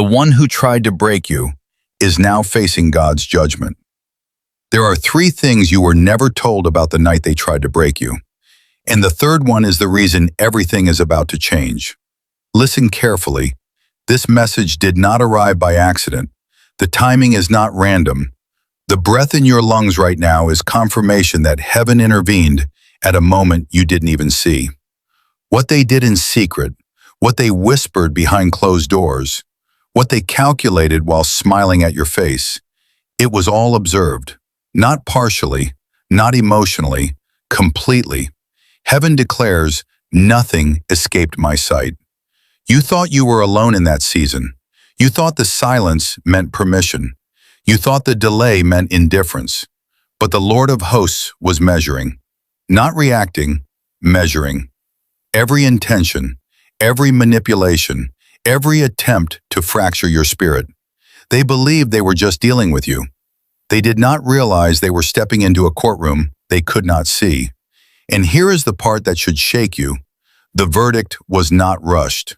The one who tried to break you is now facing God's judgment. There are three things you were never told about the night they tried to break you. And the third one is the reason everything is about to change. Listen carefully. This message did not arrive by accident. The timing is not random. The breath in your lungs right now is confirmation that heaven intervened at a moment you didn't even see. What they did in secret, what they whispered behind closed doors, what they calculated while smiling at your face, it was all observed, not partially, not emotionally, completely. Heaven declares, nothing escaped my sight. You thought you were alone in that season. You thought the silence meant permission. You thought the delay meant indifference. But the Lord of hosts was measuring, not reacting, measuring. Every intention, every manipulation, every attempt to fracture your spirit. They believed they were just dealing with you. They did not realize they were stepping into a courtroom they could not see. And here is the part that should shake you. The verdict was not rushed.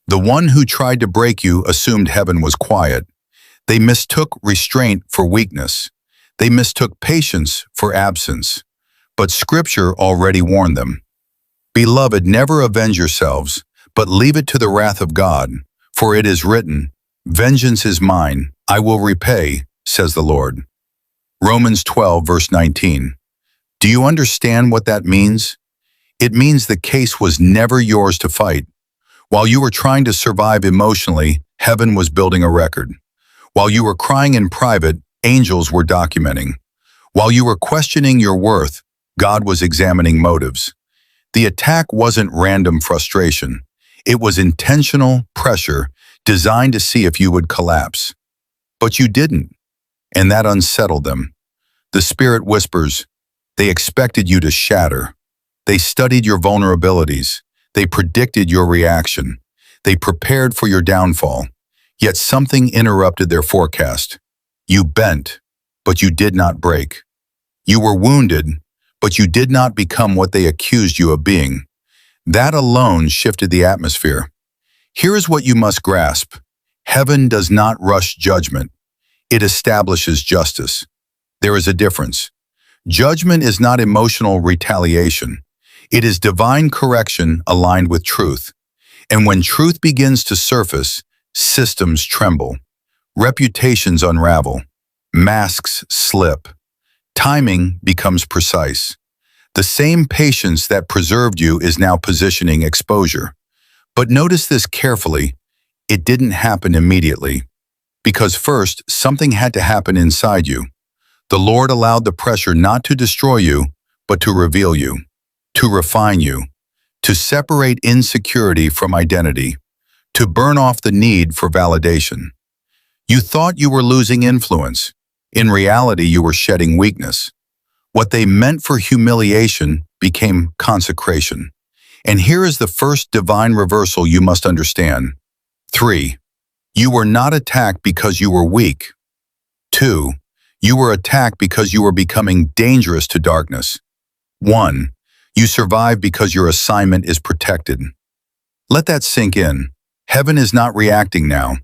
The one who tried to break you assumed heaven was quiet. They mistook restraint for weakness. They mistook patience for absence. But Scripture already warned them. Beloved, never avenge yourselves, but leave it to the wrath of God. For it is written, vengeance is mine, I will repay, says the Lord. Romans 12, verse 19. Do you understand what that means? It means the case was never yours to fight. While you were trying to survive emotionally, heaven was building a record. While you were crying in private, angels were documenting. While you were questioning your worth, God was examining motives. The attack wasn't random frustration. It was intentional pressure designed to see if you would collapse. But you didn't, and that unsettled them. The Spirit whispers, they expected you to shatter. They studied your vulnerabilities. They predicted your reaction. They prepared for your downfall. Yet something interrupted their forecast. You bent, but you did not break. You were wounded, but you did not become what they accused you of being. That alone shifted the atmosphere. Here is what you must grasp. Heaven does not rush judgment. It establishes justice. There is a difference. Judgment is not emotional retaliation. It is divine correction aligned with truth. And when truth begins to surface, systems tremble. Reputations unravel. Masks slip. Timing becomes precise. The same patience that preserved you is now positioning exposure. But notice this carefully. It didn't happen immediately. Because first, something had to happen inside you. The Lord allowed the pressure not to destroy you, but to reveal you, to refine you, to separate insecurity from identity, to burn off the need for validation. You thought you were losing influence. In reality, you were shedding weakness. What they meant for humiliation became consecration. And here is the first divine reversal you must understand. 3. You were not attacked because you were weak. 2. You were attacked because you were becoming dangerous to darkness. 1. You survived because your assignment is protected. Let that sink in. Heaven is not reacting now.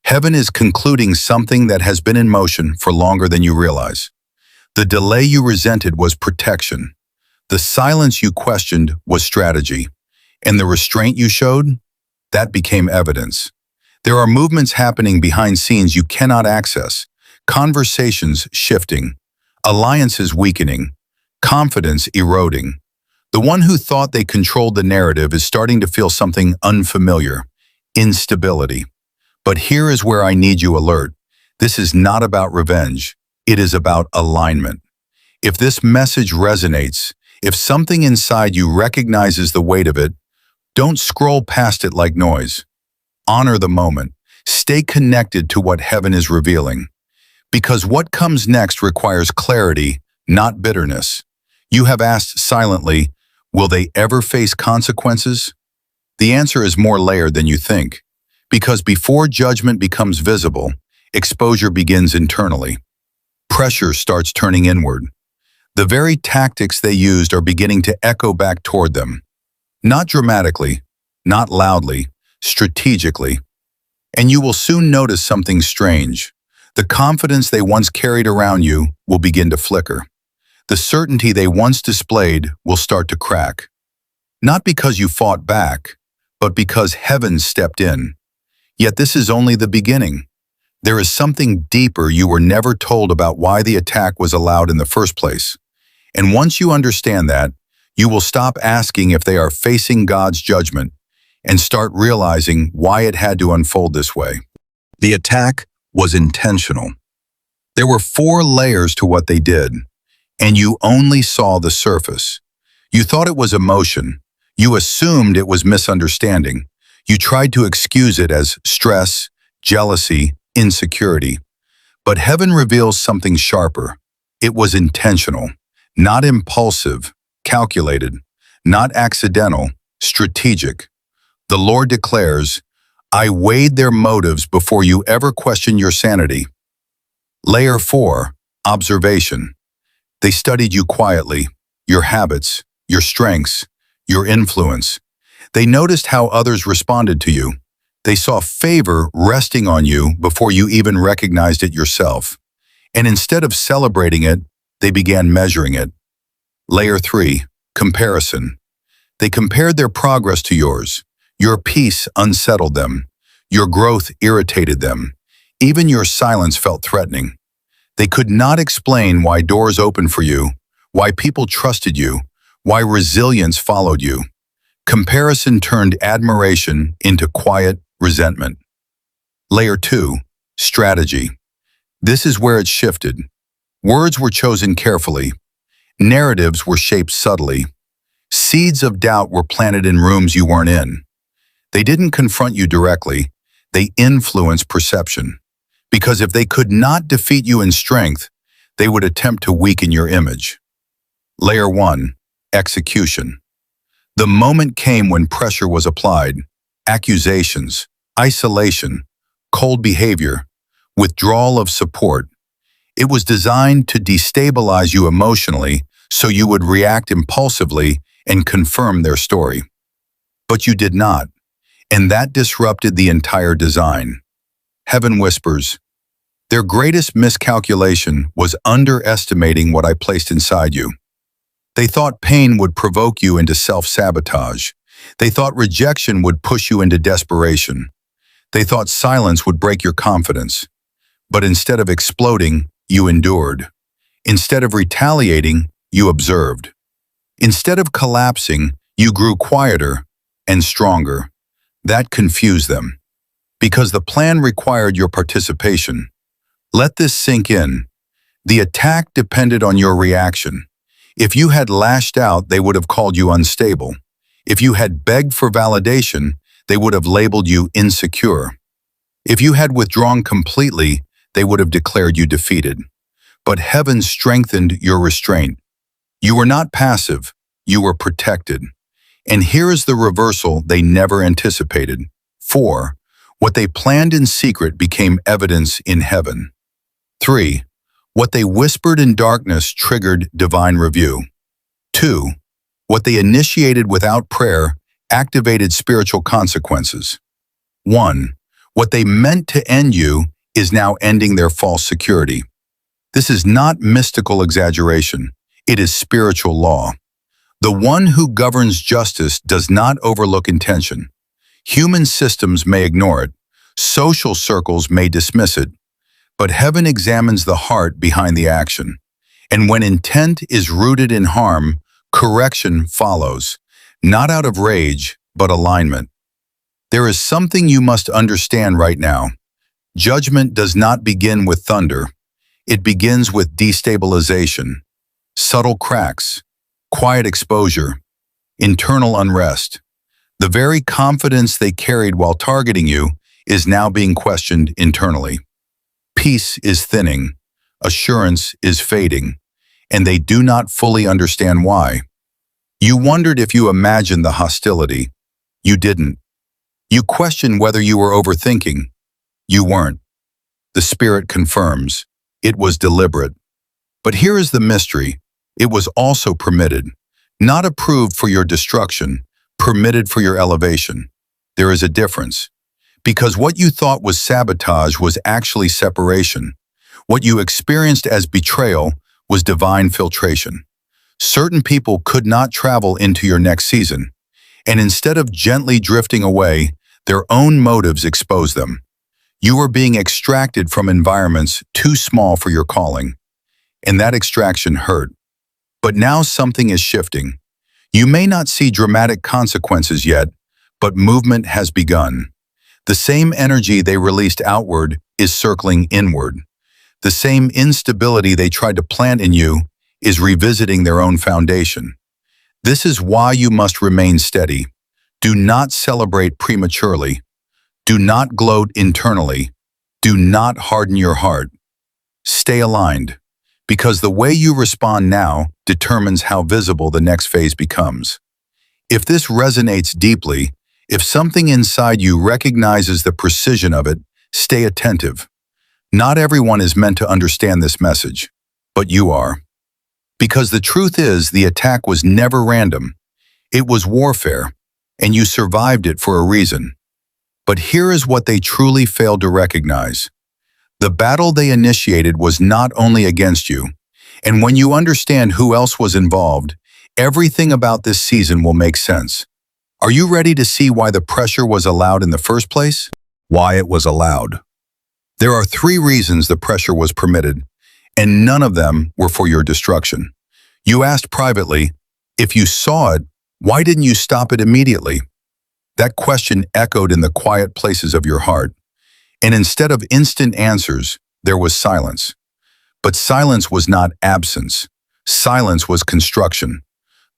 Heaven is concluding something that has been in motion for longer than you realize. The delay you resented was protection. The silence you questioned was strategy. And the restraint you showed, that became evidence. There are movements happening behind scenes you cannot access. Conversations shifting, alliances weakening, confidence eroding. The one who thought they controlled the narrative is starting to feel something unfamiliar, instability. But here is where I need you alert. This is not about revenge. It is about alignment. If this message resonates, if something inside you recognizes the weight of it, don't scroll past it like noise. Honor the moment. Stay connected to what heaven is revealing. Because what comes next requires clarity, not bitterness. You have asked silently, will they ever face consequences? The answer is more layered than you think. Because before judgment becomes visible, exposure begins internally. Pressure starts turning inward. The very tactics they used are beginning to echo back toward them. Not dramatically, not loudly, strategically. And you will soon notice something strange. The confidence they once carried around you will begin to flicker. The certainty they once displayed will start to crack. Not because you fought back, but because heaven stepped in. Yet this is only the beginning. There is something deeper you were never told about why the attack was allowed in the first place. And once you understand that, you will stop asking if they are facing God's judgment and start realizing why it had to unfold this way. The attack was intentional. There were 4 layers to what they did, and you only saw the surface. You thought it was emotion. You assumed it was misunderstanding. You tried to excuse it as stress, jealousy, insecurity. But heaven reveals something sharper. It was intentional, not impulsive, calculated, not accidental, strategic. The Lord declares, I weighed their motives before you ever question your sanity. Layer 4, observation. They studied you quietly, your habits, your strengths, your influence. They noticed how others responded to you. They saw favor resting on you before you even recognized it yourself. And instead of celebrating it, they began measuring it. Layer 3, comparison. They compared their progress to yours. Your peace unsettled them. Your growth irritated them. Even your silence felt threatening. They could not explain why doors opened for you, why people trusted you, why resilience followed you. Comparison turned admiration into quiet resentment. Layer 2, strategy. This is where it shifted. Words were chosen carefully. Narratives were shaped subtly. Seeds of doubt were planted in rooms you weren't in. They didn't confront you directly. They influenced perception. Because if they could not defeat you in strength, they would attempt to weaken your image. Layer 1, execution. The moment came when pressure was applied. Accusations, isolation, cold behavior, withdrawal of support. It was designed to destabilize you emotionally so you would react impulsively and confirm their story. But you did not, and that disrupted the entire design. Heaven whispers, their greatest miscalculation was underestimating what I placed inside you. They thought pain would provoke you into self-sabotage. They thought rejection would push you into desperation. They thought silence would break your confidence. But instead of exploding, you endured. Instead of retaliating, you observed. Instead of collapsing, you grew quieter and stronger. That confused them, because the plan required your participation. Let this sink in. The attack depended on your reaction. If you had lashed out, they would have called you unstable. If you had begged for validation, they would have labeled you insecure. If you had withdrawn completely, they would have declared you defeated. But heaven strengthened your restraint. You were not passive, you were protected. And here is the reversal they never anticipated. 4. What they planned in secret became evidence in heaven. 3. What they whispered in darkness triggered divine review. 2. What they initiated without prayer activated spiritual consequences. 1. What they meant to end you is now ending their false security. This is not mystical exaggeration. It is spiritual law. The one who governs justice does not overlook intention. Human systems may ignore it. Social circles may dismiss it. But heaven examines the heart behind the action. And when intent is rooted in harm, correction follows, not out of rage, but alignment. There is something you must understand right now. Judgment does not begin with thunder. It begins with destabilization, subtle cracks, quiet exposure, internal unrest. The very confidence they carried while targeting you is now being questioned internally. Peace is thinning, assurance is fading, and they do not fully understand why. You wondered if you imagined the hostility. You didn't. You questioned whether you were overthinking. You weren't. The Spirit confirms. It was deliberate. But here is the mystery. It was also permitted. Not approved for your destruction, permitted for your elevation. There is a difference. Because what you thought was sabotage was actually separation. What you experienced as betrayal was divine filtration. Certain people could not travel into your next season, and instead of gently drifting away, their own motives exposed them. You were being extracted from environments too small for your calling, and that extraction hurt. But now something is shifting. You may not see dramatic consequences yet, but movement has begun. The same energy they released outward is circling inward. The same instability they tried to plant in you is revisiting their own foundation. This is why you must remain steady. Do not celebrate prematurely. Do not gloat internally. Do not harden your heart. Stay aligned, because the way you respond now determines how visible the next phase becomes. If this resonates deeply, if something inside you recognizes the precision of it, stay attentive. Not everyone is meant to understand this message, but you are. Because the truth is, the attack was never random. It was warfare, and you survived it for a reason. But here is what they truly failed to recognize. The battle they initiated was not only against you, and when you understand who else was involved, everything about this season will make sense. Are you ready to see why the pressure was allowed in the first place? Why it was allowed. There are 3 reasons the pressure was permitted, and none of them were for your destruction. You asked privately, if you saw it, why didn't you stop it immediately? That question echoed in the quiet places of your heart, and instead of instant answers, there was silence. But silence was not absence. Silence was construction.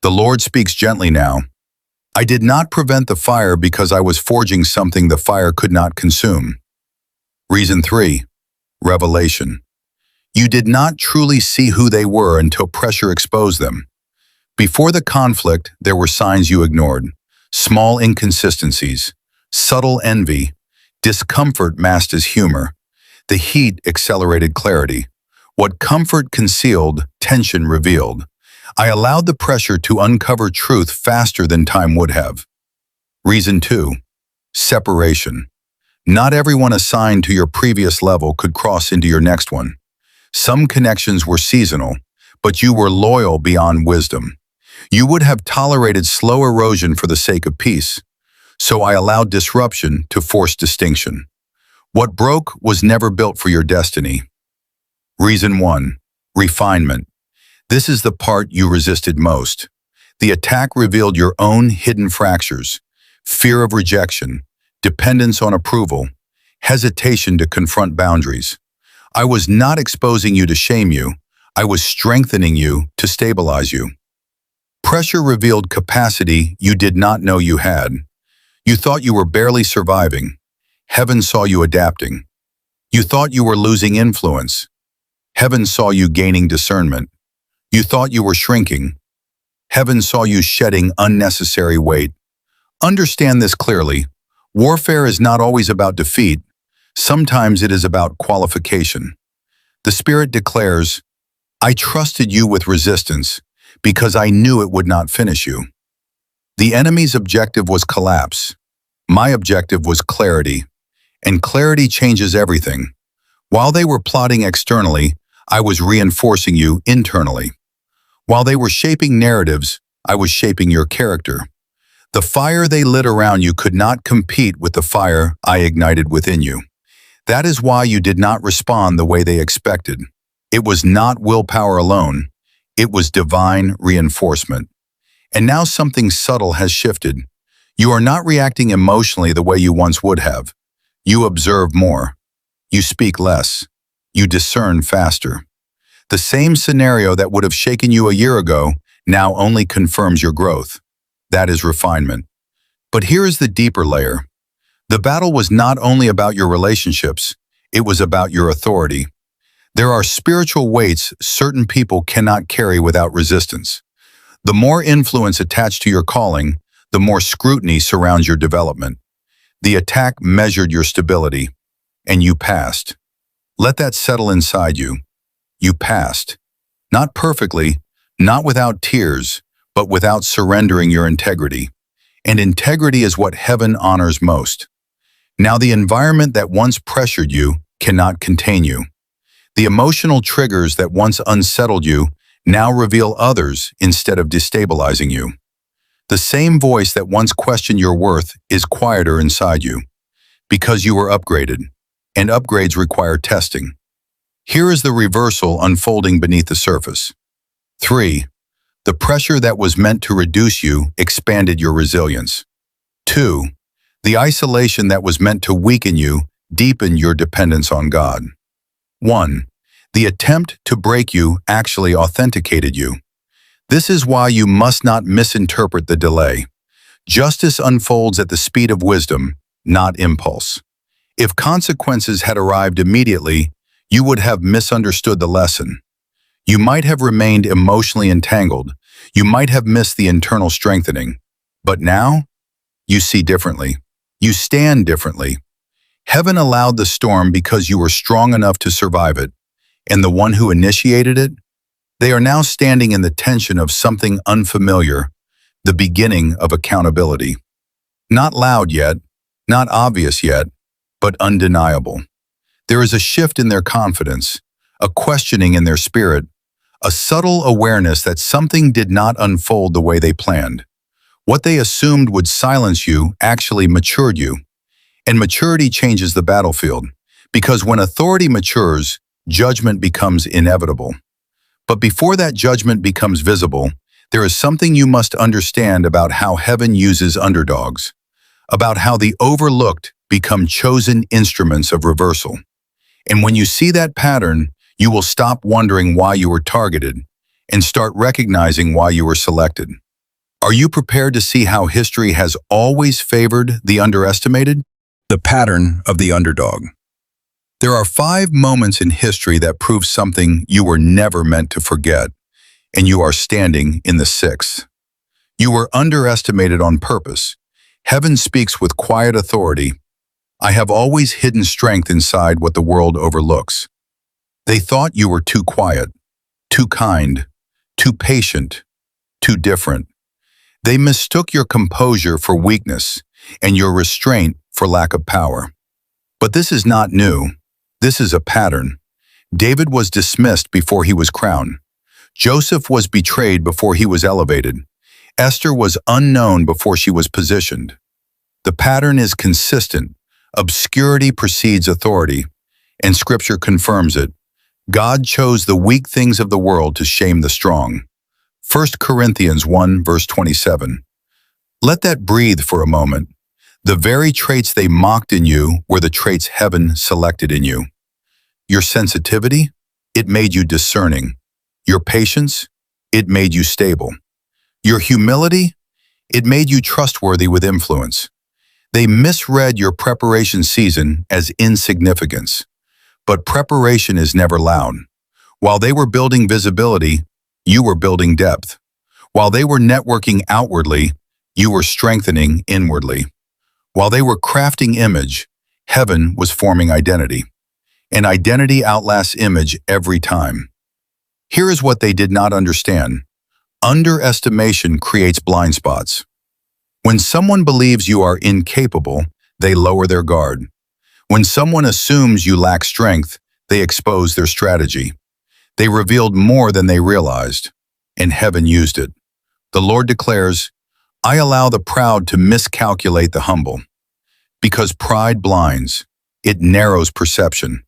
The Lord speaks gently now. I did not prevent the fire because I was forging something the fire could not consume. Reason 3, revelation. You did not truly see who they were until pressure exposed them. Before the conflict, there were signs you ignored. Small inconsistencies, subtle envy, discomfort masked as humor. The heat accelerated clarity. What comfort concealed, tension revealed. I allowed the pressure to uncover truth faster than time would have. Reason 2, separation. Not everyone assigned to your previous level could cross into your next one. Some connections were seasonal, but you were loyal beyond wisdom. You would have tolerated slow erosion for the sake of peace, so I allowed disruption to force distinction. What broke was never built for your destiny. Reason 1, refinement. This is the part you resisted most. The attack revealed your own hidden fractures, fear of rejection, dependence on approval, hesitation to confront boundaries. I was not exposing you to shame you. I was strengthening you to stabilize you. Pressure revealed capacity you did not know you had. You thought you were barely surviving. Heaven saw you adapting. You thought you were losing influence. Heaven saw you gaining discernment. You thought you were shrinking. Heaven saw you shedding unnecessary weight. Understand this clearly. Warfare is not always about defeat. Sometimes it is about qualification. The Spirit declares, I trusted you with resistance because I knew it would not finish you. The enemy's objective was collapse. My objective was clarity, and clarity changes everything. While they were plotting externally, I was reinforcing you internally. While they were shaping narratives, I was shaping your character. The fire they lit around you could not compete with the fire I ignited within you. That is why you did not respond the way they expected. It was not willpower alone. It was divine reinforcement. And now something subtle has shifted. You are not reacting emotionally the way you once would have. You observe more. You speak less. You discern faster. The same scenario that would have shaken you a year ago now only confirms your growth. That is refinement. But here is the deeper layer. The battle was not only about your relationships, it was about your authority. There are spiritual weights certain people cannot carry without resistance. The more influence attached to your calling, the more scrutiny surrounds your development. The attack measured your stability, and you passed. Let that settle inside you. You passed. Not perfectly, not without tears, but without surrendering your integrity. And integrity is what heaven honors most. Now the environment that once pressured you cannot contain you. The emotional triggers that once unsettled you now reveal others instead of destabilizing you. The same voice that once questioned your worth is quieter inside you because you were upgraded, and upgrades require testing. Here is the reversal unfolding beneath the surface. 3. The pressure that was meant to reduce you expanded your resilience. 2. The isolation that was meant to weaken you deepened your dependence on God. 1. The attempt to break you actually authenticated you. This is why you must not misinterpret the delay. Justice unfolds at the speed of wisdom, not impulse. If consequences had arrived immediately, you would have misunderstood the lesson. You might have remained emotionally entangled. You might have missed the internal strengthening. But now, you see differently. You stand differently. Heaven allowed the storm because you were strong enough to survive it, and the one who initiated it, they are now standing in the tension of something unfamiliar, the beginning of accountability. Not loud yet, not obvious yet, but undeniable. There is a shift in their confidence, a questioning in their spirit, a subtle awareness that something did not unfold the way they planned. What they assumed would silence you actually matured you. And maturity changes the battlefield, because when authority matures, judgment becomes inevitable. But before that judgment becomes visible, there is something you must understand about how heaven uses underdogs, about how the overlooked become chosen instruments of reversal. And when you see that pattern, you will stop wondering why you were targeted and start recognizing why you were selected. Are you prepared to see how history has always favored the underestimated? The pattern of the underdog. There are 5 moments in history that prove something you were never meant to forget, and you are standing in the 6th. You were underestimated on purpose. Heaven speaks with quiet authority. I have always hidden strength inside what the world overlooks. They thought you were too quiet, too kind, too patient, too different. They mistook your composure for weakness and your restraint for lack of power. But this is not new. This is a pattern. David was dismissed before he was crowned. Joseph was betrayed before he was elevated. Esther was unknown before she was positioned. The pattern is consistent. Obscurity precedes authority, and Scripture confirms it. God chose the weak things of the world to shame the strong. 1 Corinthians 1, verse 27. Let that breathe for a moment. The very traits they mocked in you were the traits heaven selected in you. Your sensitivity, it made you discerning. Your patience, it made you stable. Your humility, it made you trustworthy with influence. They misread your preparation season as insignificance. But preparation is never loud. While they were building visibility, you were building depth. While they were networking outwardly, you were strengthening inwardly. While they were crafting image, heaven was forming identity. And identity outlasts image every time. Here is what they did not understand. Underestimation creates blind spots. When someone believes you are incapable, they lower their guard. When someone assumes you lack strength, they expose their strategy. They revealed more than they realized, and heaven used it. The Lord declares, I allow the proud to miscalculate the humble. Because pride blinds, it narrows perception.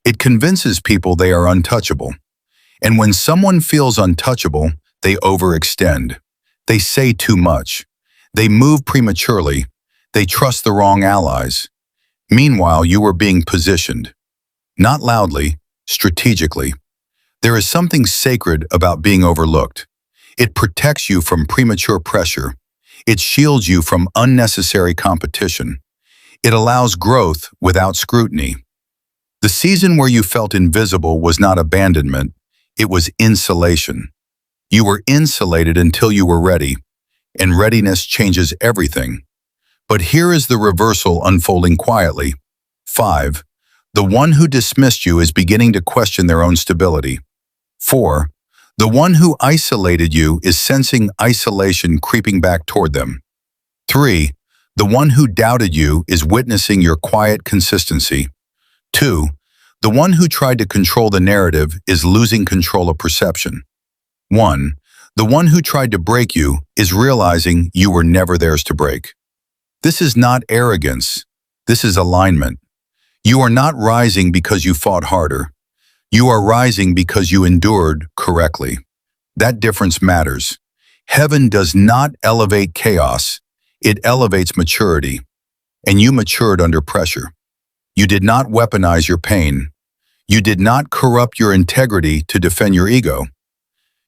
It convinces people they are untouchable. And when someone feels untouchable, they overextend. They say too much. They move prematurely. They trust the wrong allies. Meanwhile, you are being positioned. Not loudly, strategically. There is something sacred about being overlooked. It protects you from premature pressure. It shields you from unnecessary competition. It allows growth without scrutiny. The season where you felt invisible was not abandonment, it was insulation. You were insulated until you were ready, and readiness changes everything. But here is the reversal unfolding quietly. 5. The one who dismissed you is beginning to question their own stability. 4. The one who isolated you is sensing isolation creeping back toward them. 3. The one who doubted you is witnessing your quiet consistency. 2. The one who tried to control the narrative is losing control of perception. 1. The one who tried to break you is realizing you were never theirs to break. This is not arrogance. This is alignment. You are not rising because you fought harder. You are rising because you endured correctly. That difference matters. Heaven does not elevate chaos. It elevates maturity. And you matured under pressure. You did not weaponize your pain. You did not corrupt your integrity to defend your ego.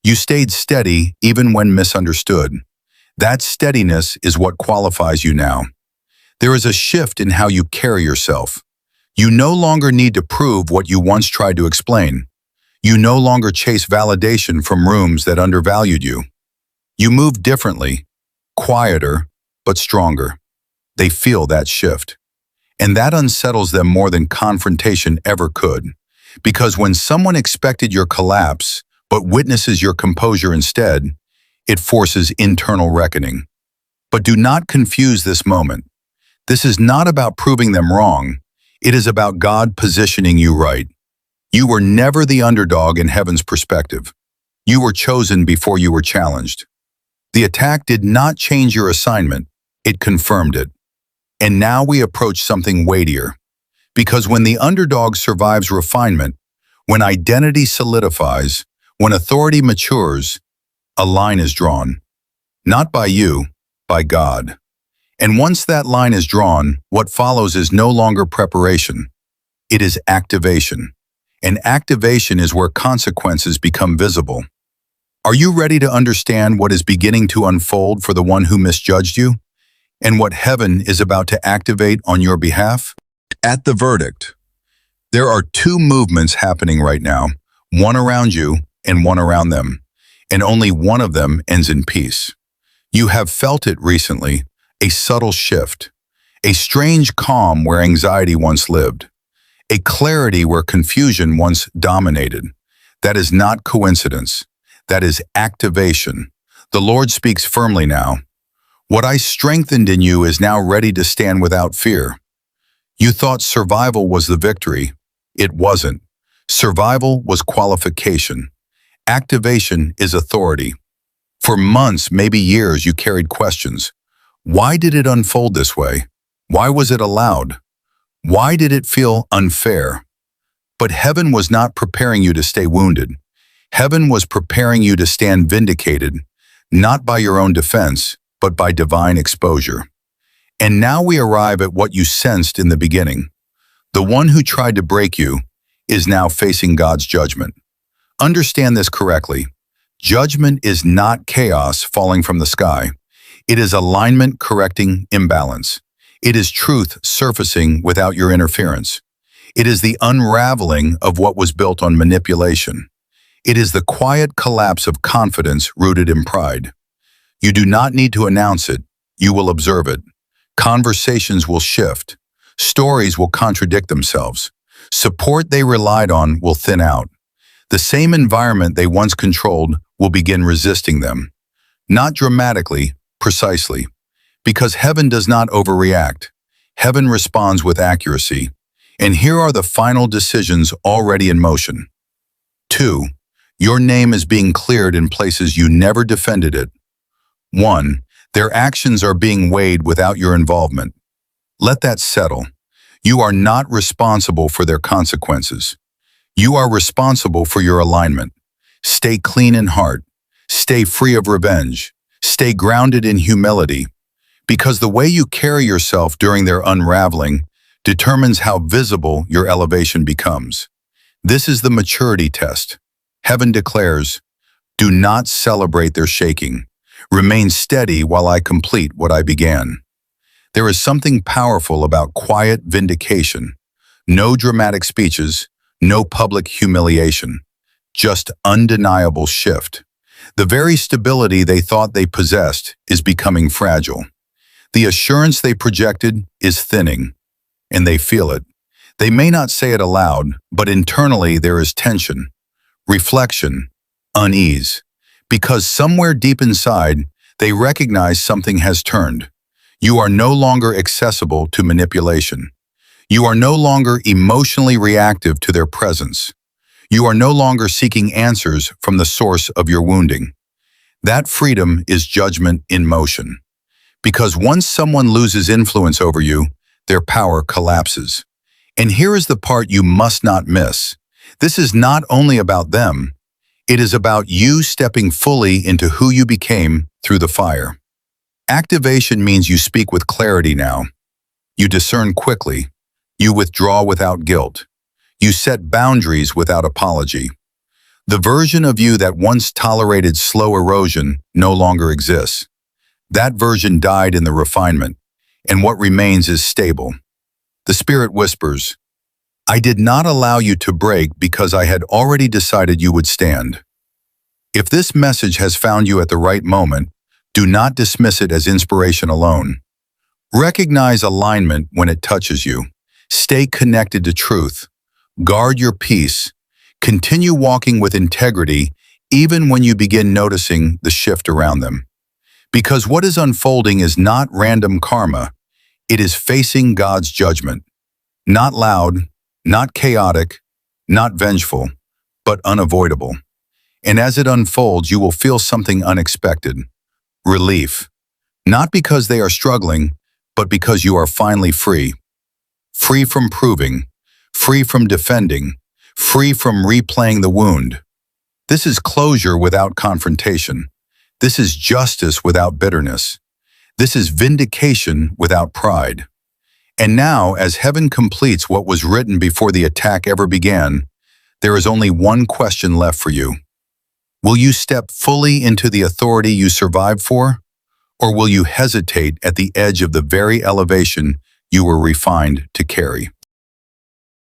You stayed steady even when misunderstood. That steadiness is what qualifies you now. There is a shift in how you carry yourself. You no longer need to prove what you once tried to explain. You no longer chase validation from rooms that undervalued you. You move differently, quieter, but stronger. They feel that shift. And that unsettles them more than confrontation ever could. Because when someone expected your collapse, but witnesses your composure instead, it forces internal reckoning. But do not confuse this moment. This is not about proving them wrong. It is about God positioning you right. You were never the underdog in heaven's perspective. You were chosen before you were challenged. The attack did not change your assignment. It confirmed it. And now we approach something weightier. Because when the underdog survives refinement, when identity solidifies, when authority matures, a line is drawn. Not by you, by God. And once that line is drawn, what follows is no longer preparation. It is activation. And activation is where consequences become visible. Are you ready to understand what is beginning to unfold for the one who misjudged you? And what heaven is about to activate on your behalf? At the verdict, there are two movements happening right now, one around you and one around them, and only one of them ends in peace. You have felt it recently, a subtle shift, a strange calm where anxiety once lived, a clarity where confusion once dominated. That is not coincidence. That is activation. The Lord speaks firmly now. What I strengthened in you is now ready to stand without fear. You thought survival was the victory. It wasn't. Survival was qualification. Activation is authority. For months, maybe years, you carried questions. Why did it unfold this way? Why was it allowed? Why did it feel unfair? But heaven was not preparing you to stay wounded. Heaven was preparing you to stand vindicated, not by your own defense, but by divine exposure. And now we arrive at what you sensed in the beginning. The one who tried to break you is now facing God's judgment. Understand this correctly. Judgment is not chaos falling from the sky. It is alignment correcting imbalance. It is truth surfacing without your interference. It is the unraveling of what was built on manipulation. It is the quiet collapse of confidence rooted in pride. You do not need to announce it. You will observe it. Conversations will shift. Stories will contradict themselves. Support they relied on will thin out. The same environment they once controlled will begin resisting them. Not dramatically, precisely. Because heaven does not overreact. Heaven responds with accuracy. And here are the final decisions already in motion. 2. Your name is being cleared in places you never defended it. 1. Their actions are being weighed without your involvement. Let that settle. You are not responsible for their consequences. You are responsible for your alignment. Stay clean in heart. Stay free of revenge. Stay grounded in humility. Because the way you carry yourself during their unraveling determines how visible your elevation becomes. This is the maturity test. Heaven declares, do not celebrate their shaking. Remain steady while I complete what I began. There is something powerful about quiet vindication. No dramatic speeches, no public humiliation. Just undeniable shift. The very stability they thought they possessed is becoming fragile. The assurance they projected is thinning, and they feel it. They may not say it aloud, but internally there is tension, reflection, unease, because somewhere deep inside, they recognize something has turned. You are no longer accessible to manipulation. You are no longer emotionally reactive to their presence. You are no longer seeking answers from the source of your wounding. That freedom is judgment in motion. Because once someone loses influence over you, their power collapses. And here is the part you must not miss. This is not only about them, it is about you stepping fully into who you became through the fire. Activation means you speak with clarity now. You discern quickly. You withdraw without guilt. You set boundaries without apology. The version of you that once tolerated slow erosion no longer exists. That version died in the refinement, and what remains is stable. The Spirit whispers, I did not allow you to break because I had already decided you would stand. If this message has found you at the right moment, do not dismiss it as inspiration alone. Recognize alignment when it touches you. Stay connected to truth. Guard your peace. Continue walking with integrity even when you begin noticing the shift around them. Because what is unfolding is not random karma. It is facing God's judgment. Not loud, not chaotic, not vengeful, but unavoidable. And as it unfolds, you will feel something unexpected. Relief. Not because they are struggling, but because you are finally free. Free from proving, free from defending, free from replaying the wound. This is closure without confrontation. This is justice without bitterness. This is vindication without pride. And now, as heaven completes what was written before the attack ever began, there is only one question left for you. Will you step fully into the authority you survived for? Or will you hesitate at the edge of the very elevation you were refined to carry?